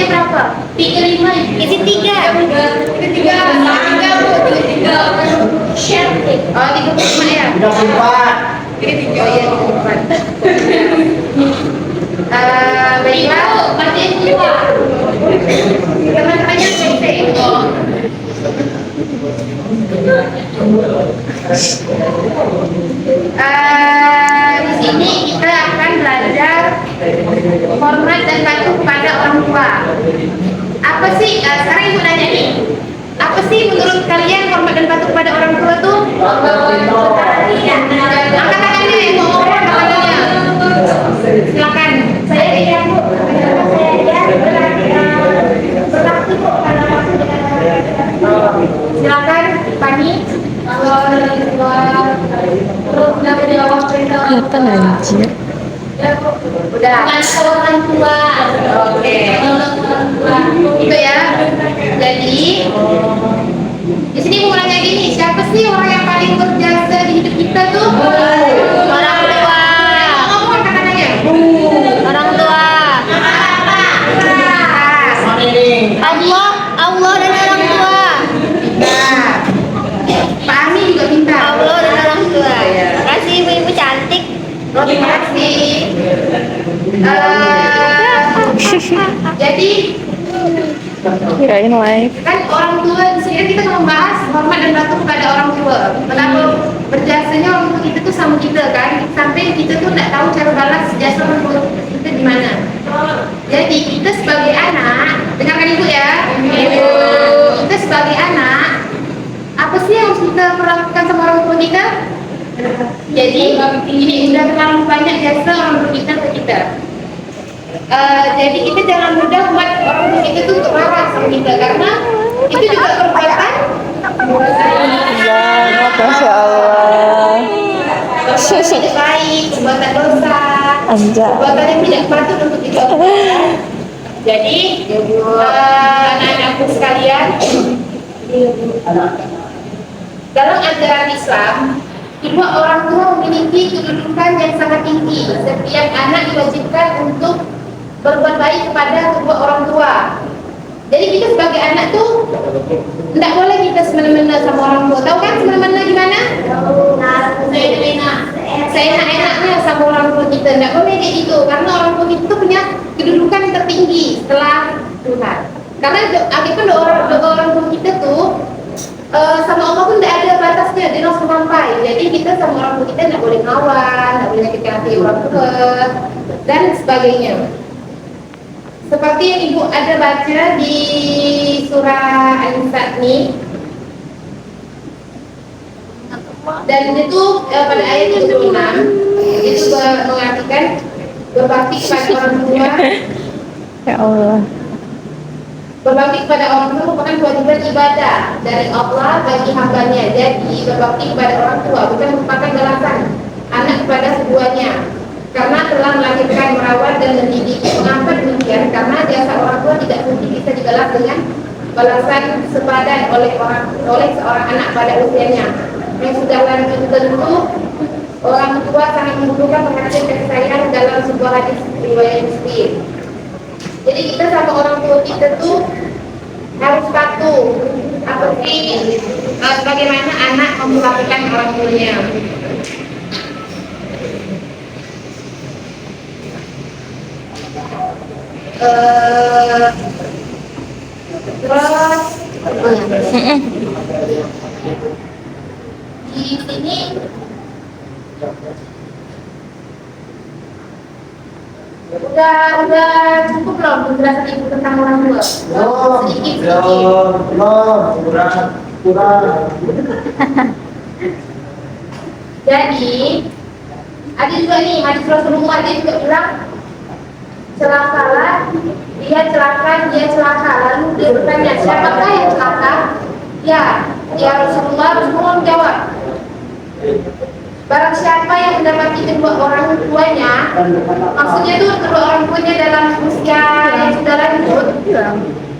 berapa? 35. Isi 3. Isi 3. Share. Oh, 35 ya? 34. Ini 3. Oh iya, 34. Baiklah. Berarti 2. Teman-temannya selesai. Di sini kita akan belajar hormat dan patuh kepada orang tua. Apa sih? Sekarang ibu nanya nih. Apa sih menurut kalian hormat dan patuh kepada orang tua tuh? Angkat tangannya yang mau ngomong, angkat tangannya. Silakan. Saya dia bu. Saya dia berarti bu karena waktu dengan silakan Pani. Apa anjir? Udah. Orang tua. Oke. Itu ya. Jadi di sini mau nanya gini, siapa sih orang yang paling berjasa di hidup kita tuh? Orang tua. Ngomong katanya. Orang tua. Allah, Allah dan orang tua. Nah, Pak Ami juga pintar. Allah dan orang tua. Makasih ibu-ibu cantik. Terima kasih. Jadi Kirain live. kan orang tua di sini kan kita membahas hormat dan patuh kepada orang tua. Betapa berjasanya orang tua kita tuh sama kita kan, sampai kita tuh nggak tahu cara balas jasa orang tua kita di mana. Jadi kita sebagai anak, dengarkan ibu ya. Kita sebagai anak, apa sih yang harus kita perlakukan sama orang tua kita? Jadi ini udah terlalu banyak jasa orang tua kita ke kita. Jadi kita jangan mudah buat orang tua kita tuh untuk marah sama kita, karena itu juga perbuatan Ya, Masya Allah. tidak baik, perbuatan dosa, Anjay. perbuatan yang tidak patut untuk dilakukan. Jadi anak-anakku sekalian, dalam ajaran Islam, kedua orang tua memiliki kedudukan yang sangat tinggi. Setiap anak diwajibkan untuk berbuat baik kepada kedua orang tua. Jadi kita sebagai anak tuh tidak boleh kita semena-mena sama orang tua. Tahu kan semena-mena gimana? Seenak-enaknya sama orang tua kita. Tidak boleh kayak gitu, karena orang tua kita tuh punya kedudukan yang tertinggi setelah Tuhan. Karena akibat orang tua kita tuh sama Allah pun tidak ada batasnya, dia langsung sampai. Jadi kita sama orang tua kita tidak boleh ngawal, tidak boleh nyakitin hati orang tua dan sebagainya. Seperti yang ibu ada baca di surah An-Nisa nih, dan itu pada ayat 26 itu mengartikan berbakti kepada orang tua. Ya Allah. Berbakti kepada orang tua merupakan kewajiban ibadah dari Allah bagi hambanya. Jadi berbakti kepada orang tua bukan merupakan balasan anak kepada keduanya, karena telah melahirkan, merawat dan mendidik. Mengapa demikian? Karena jasa orang tua tidak mungkin bisa dibalas dengan balasan sepadan oleh seorang anak pada usianya yang sudah lanjut. Tentu orang tua sangat membutuhkan perhatian kasih sayang dalam sebuah hadis riwayat Muslim. Jadi kita sama orang tua kita tuh harus patuh, seperti bagaimana anak memperlakukan orang tuanya. Terus di sini udah cukup belum penjelasan ibu tentang orang tua? Sedikit. Kurang. Jadi ada juga nih hadis Rasulullah, dia juga bilang celakalah, dia celaka, dia celaka. Lalu dia bertanya, siapakah yang celaka? Ya Rasulullah menjawab, barang siapa yang mendapati kedua orang tuanya, maksudnya itu kedua orang tuanya dalam usia yang sudah lanjut,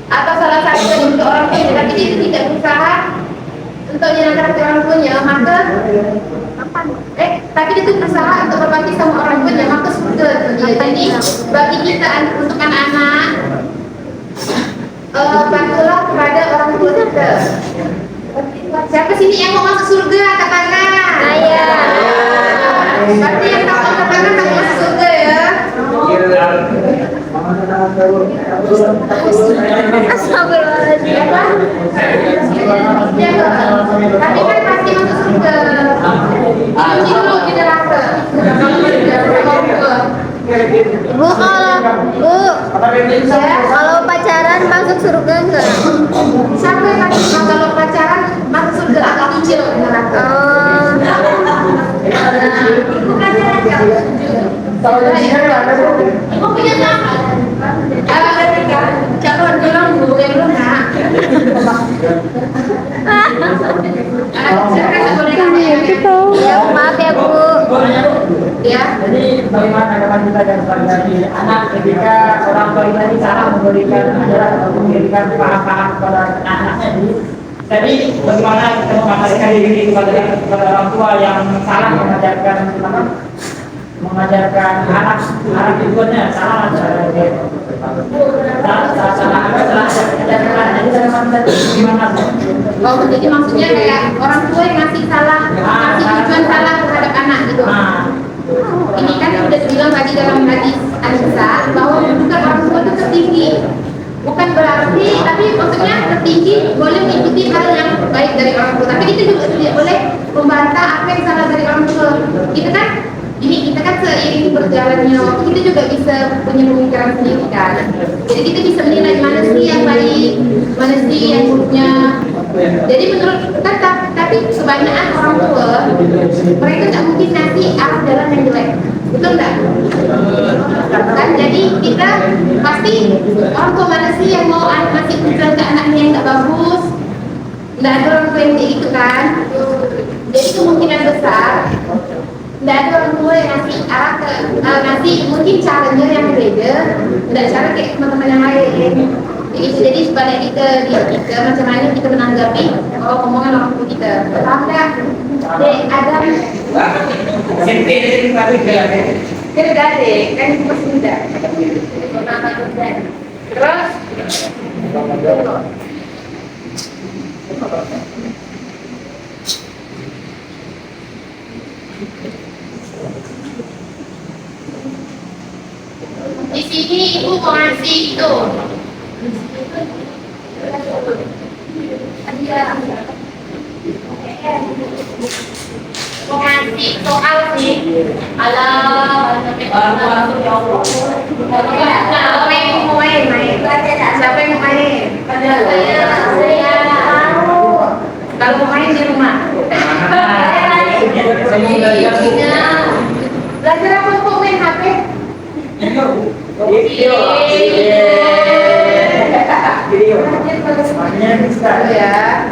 atau salah satu dari kedua orang tuanya, tapi dia itu tidak berusaha untuk menyenangkan hati orang tuanya, maka tapi dia itu berusaha untuk berbakti sama orang tuanya, maka surga dia. Jadi bagi kita untuk anak-anak, Bantulah kepada orang tua kita. Siapa sini yang mau masuk surga? Angkat tangan. Saya. Berarti yang tak angkat tangan tak masuk surga ya. Astagfirullahaladzim. Ya, tapi kan pasti masuk surga. Cuci dulu di neraka. Bu, kalau pacaran masuk surga enggak? Siapa yang kalau pacaran masuk surga agak kecil di neraka. Ibu punya nama? Calon bilang bu yang belum nak. Ya, maaf ya Bu. Ya. Jadi bagaimana tanggapan kita dan dari anak ketika orang tua tadi salah memberikan ajaran atau memberikan paham-paham kepada anak-anaknya jadi bagaimana kita memastikan diri kepada orang tua yang salah mengajarkan anak tujuannya salah salah ajarkan jadi bagaimana gimana Bu? Oh, jadi maksudnya kayak orang tua yang ngasih salah, ngasih tujuan salah terhadap anak gitu. Ini kan sudah dibilang tadi dalam hadis Aisyah bahwa bukan orang tua itu tertinggi. Bukan berarti, tapi maksudnya tertinggi boleh mengikuti hal yang baik dari orang tua. Tapi kita juga tidak boleh membantah apa yang salah dari orang tua. Kita kan seiring berjalannya waktu kita juga bisa punya pemikiran sendiri kan. Jadi kita bisa menilai mana sih yang baik, mana sih yang buruknya. Jadi menurut kita tapi kebanyakan orang tua mereka tak mungkin nanti arah jalan yang jelek, betul nggak? Kan jadi kita pasti orang tua mana sih yang mau ngasih tujuan ke anaknya yang nggak bagus? Nggak ada orang tua yang kayak gitu kan. Jadi kemungkinan besar nggak ada orang tua yang ngasih arah ke ngasih mungkin caranya yang berbeda, nggak cara kayak teman-teman yang lain. Jadi sebaliknya kita macam mana kita menanggapi omongan orang tua kita. Paham nggak? Ada kerja deh, kan masih muda. Terus di sini ibu mau ngasih itu. Mau ngasih soal sih. Alam, siapa yang mau main? Siapa yang mau main? Saya kalau mau main di rumah. Belajar apa kok main HP? Video. Ya.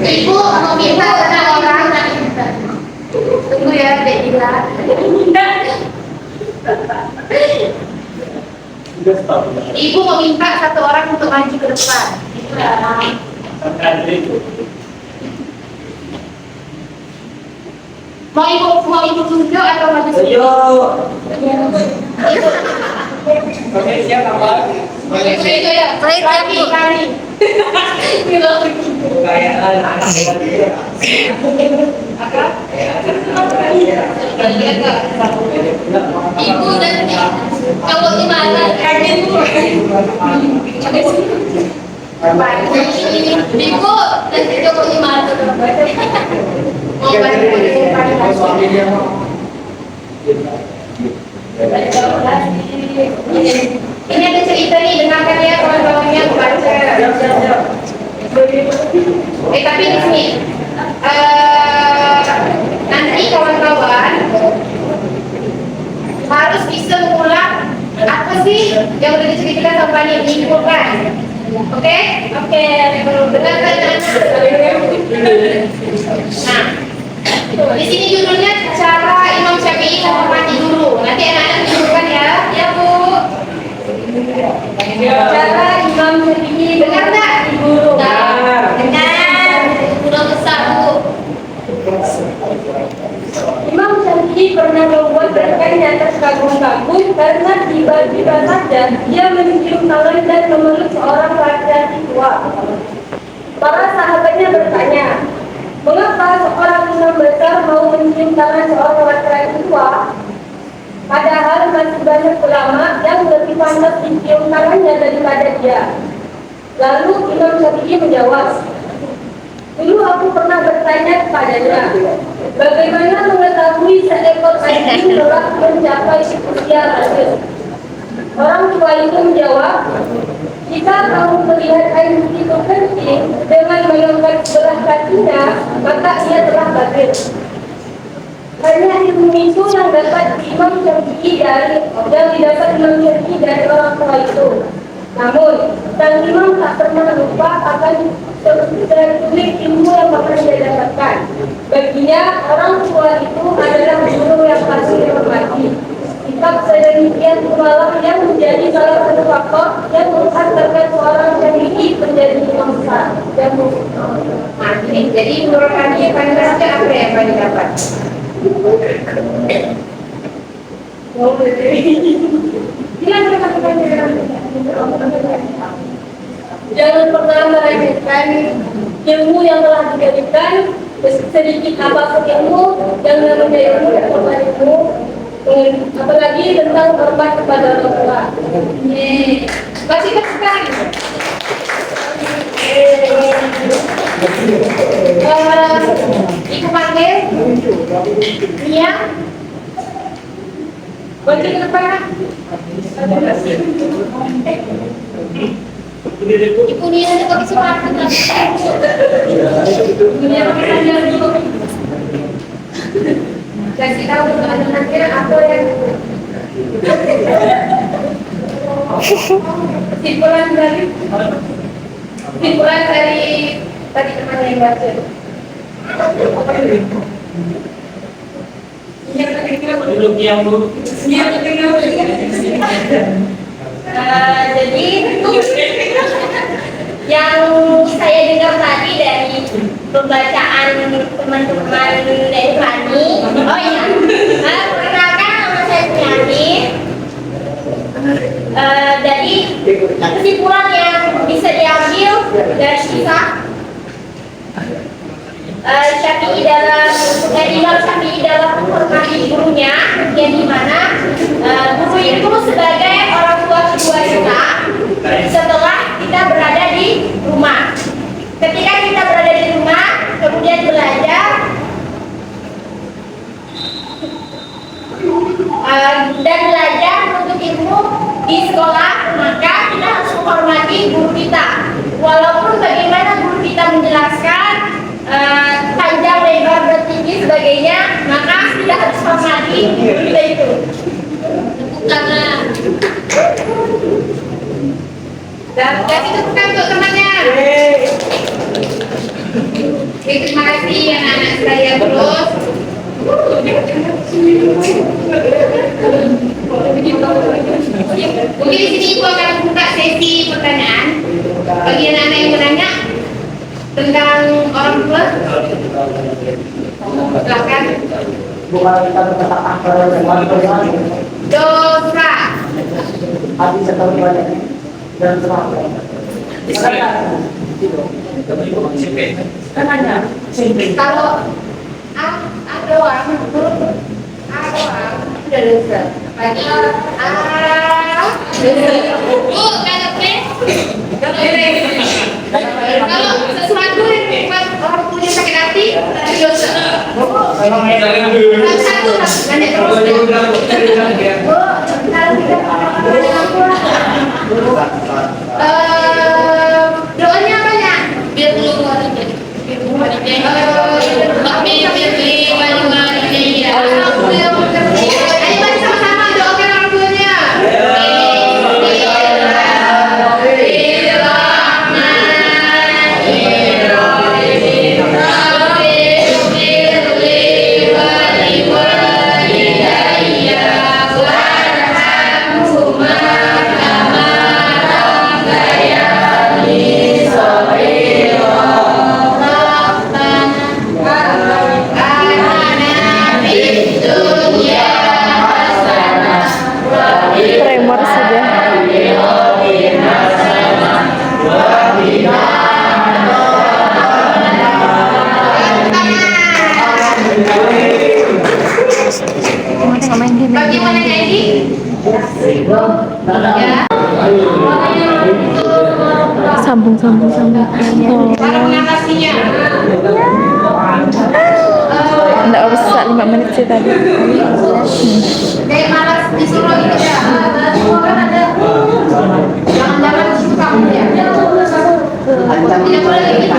Ibu mau minta sama orang. Tunggu ya, Dek Ila. Ibu mau minta satu orang untuk maju ke depan. Mau ibu tunjuk atau maju sendiri? Oke, siap apa? Itu ya. Baik ya Bu. Ibu dan cowok di mana? Ibu dan cowok di mana? Ini ada cerita nih, dengarkan ya kawan-kawannya, baca. Tapi di sini nanti kawan-kawan harus bisa mengulang apa sih yang udah diceritakan sama Pani diinfokan. Oke? Oke. Dengarkan nah, di sini judulnya cara Imam Syafi'i menghormati guru. Nanti anak-anak diinfokan ya. Ya Bu. Cara Imam Syafi'i dengar nggak? Guru. Dengar. Udah besar Bu. Imam Syafi'i Nabi pernah membuat mereka di atas kagum-kagum karena tiba-tiba saja dia mencium tangan dan memeluk seorang laki-laki tua. Para sahabatnya bertanya, mengapa seorang imam besar mau mencium tangan seorang laki-laki tua? Padahal masih banyak ulama yang lebih pantas dicium tangannya daripada dia. Lalu Imam Syafi'i menjawab, dulu aku pernah bertanya kepadanya, bagaimana mengetahui seekor anjing telah mencapai usia lanjut? Orang tua itu menjawab, jika kamu melihat anjing itu kencing dengan mengangkat sebelah kakinya, maka ia telah balik. Hanya ilmu itu yang dapat Imam Syafi'i yang didapat Imam Syafi'i dari orang tua itu. Namun, sang imam tak pernah lupa akan sesulit ilmu yang pernah dia dapatkan. Baginya, orang tua itu adalah guru yang pasti dihormati. Sikap sedemikian rumalah yang menjadi salah satu faktor yang menghantarkan seorang Syafi'i menjadi imam besar. Jadi menurut kami yang paling berhasil apa yang paling dapat? Jangan pernah meremehkan ilmu yang telah diberikan, sedikit apapun ilmu, yang namanya ilmu, apalagi tentang hormat kepada orang tua. Kasih tepukan. Ibu panggil Nia. Balik ke depan. Ibu Nia ada pakai sepatu kan? Ibu Nia pakai sandal dulu. Kasih tahu ada nanti apa yang simpulan dari tadi teman yang baca. Jadi yang saya dengar tadi dari pembacaan teman-teman dari Fani. Oh iya, perkenalkan nama saya Sunyani. Dari kesimpulan yang bisa diambil dari kisah Imam Syafi'i dalam menghormati gurunya, yang dimana guru itu sebagai orang tua kedua kita setelah kita berada di rumah. Ketika kita berada di rumah, kemudian belajar dan belajar untuk ilmu di sekolah, maka kita harus menghormati guru kita. Walaupun bagaimana guru kita menjelaskan panjang, lebar, dan tinggi sebagainya, maka kita harus hormati guru kita itu. Karena Dan kasih tepukan untuk temannya. Terima kasih anak-anak saya terus. Mungkin di sini Ibu akan buka sesi pertanyaan bagi anak-anak yang bertanya tentang orang tua. Silakan. Bukan kita berkata Dosra. habis sekali banyak dan semangat. Kalau ada orang sudah dosa. Lagi Bu, kalau kalau sesuatu yang membuat orang punya sakit hati, itu dosa. Satu, nanya terus. Bu, kalau kita doanya banyak. Biar dulu keluarin. Ayo mari sama-sama doakan orang tuanya. main game. Bagaimana jadi? Ya. Sambung. Cara mengatasinya. Nggak usah 5 menit sih tadi. Kayak malas disuruh gitu ya. Kan ada jangan-jangan itu kamu ya. Tidak boleh gitu.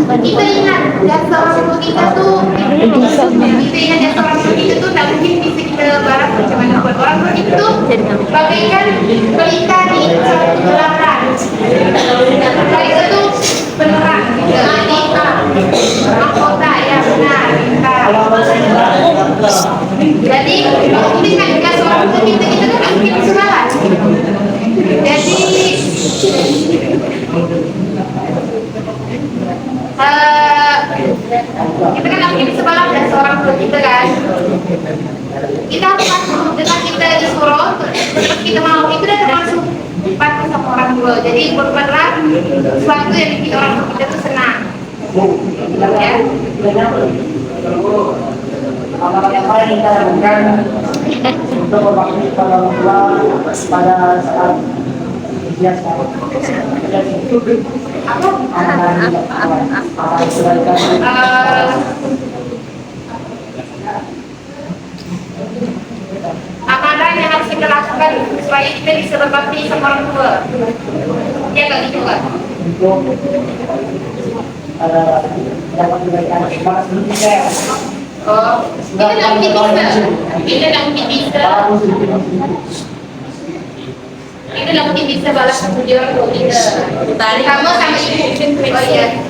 Kita ingat jasa orang tua kita tuh. Kita ingat jasa orang tua kita tuh tidak mungkin bisa kita balas bagaimana buat orang tua itu bagaikan pelita di suatu belakang. Pelita itu penerang. Jadi mahkota ya benar. Jadi ini kan jasa orang tua kita kan tidak mungkin bisa balas. Jadi kita kan lagi bisa balas dari seorang tua kita kan. Kita harus patuh dengan kita disuruh, terus kita mau itu udah termasuk patuh sama orang tua. Jadi berbuatlah sesuatu yang bikin orang tua kita tuh senang. Ya. Amalan yang paling kita lakukan untuk berbakti kepada orang tua pada saat usia sekarang. Amalan yang harus kita lakukan supaya kita bisa berbakti sama orang tua. Ya nggak gitu kan? Dapat diberikan semangat sedikit. Oh, kita nggak mungkin bisa. Kita nggak mungkin bisa. Kita nggak mungkin bisa balas puji orang tua kita. Terutama sama ibu. Oh iya.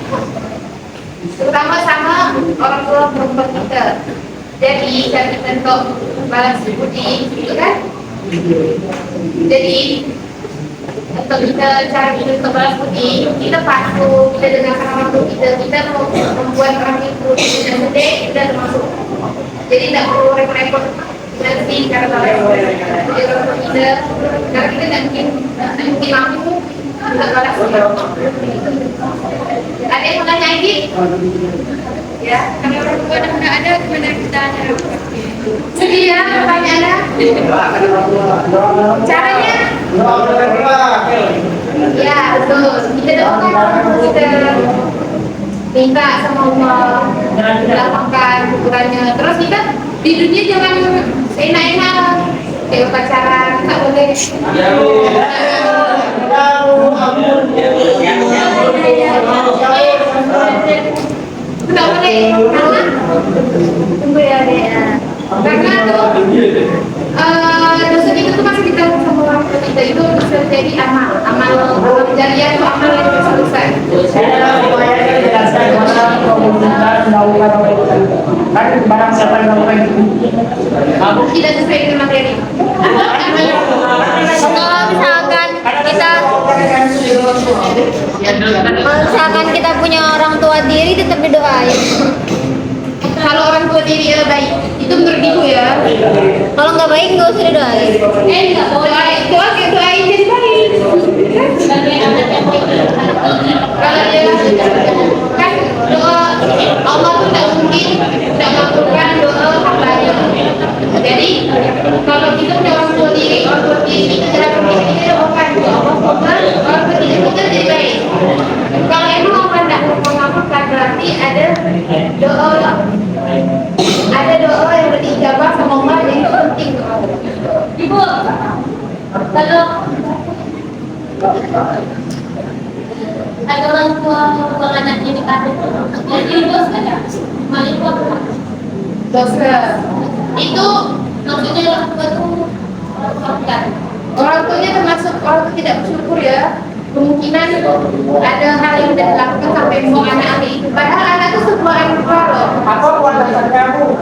Terutama sama orang tua perempuan kita. Jadi cara kita untuk balas puji, gitu kan? Jadi untuk kita cara kita untuk balas puji, kita patuh, kita dengarkan orang tua kita mau membuat orang itu tidak sedih, kita termasuk. Jadi tidak perlu repot-repot nanti karena puji orang tua kita, karena kita tidak mungkin mampu untuk balas puji. Ada yang mau tanya lagi? Ya, kalau orang tua dah tidak ada, gimana kita ada? Sedih ya, pertanyaannya? Caranya? Ya, betul. Kita doakan orang tua kita, minta sama Allah dilapangkan kuburannya. Terus kita di dunia jangan enak-enak kayak pacaran, nggak boleh. Nggak boleh, karena tunggu ya deh. Karena tuh dosa kita tuh masih ditanggung sama orang tua kita, itu bisa jadi amal jariah itu amal yang bisa selesai. Kan barang siapa yang melakukan itu Tidak sesuai dengan materi. Kalau misalkan kita punya orang tua tiri tetap didoain. Kalau orang tua diri baik, itu menurut ibu ya. Kalau nggak baik nggak usah didoain. Enggak, doain jadi baik. Kalau dia kan doa Allah tuh tidak mungkin tidak mengabulkan doa hambanya. Jadi kalau kita punya orang tua diri itu tidak mungkin kita doakan doa Allah orang tua diri kita jadi baik. Kalau emang Allah tidak mengabulkan berarti ada doa yang diijabah sama Allah yang itu penting doa. Ibu, kalau ada orang tua membuang anaknya di kandung, jadi dosa nggak? Malah itu apa? Dosa itu Maksudnya orang tua itu kan? orang tuanya termasuk orang tua tidak bersyukur ya. Kemungkinan ada hal yang tidak dilakukan sampai membuang anak itu. Padahal anak itu sebuah anugerah loh. apa buat dasar kamu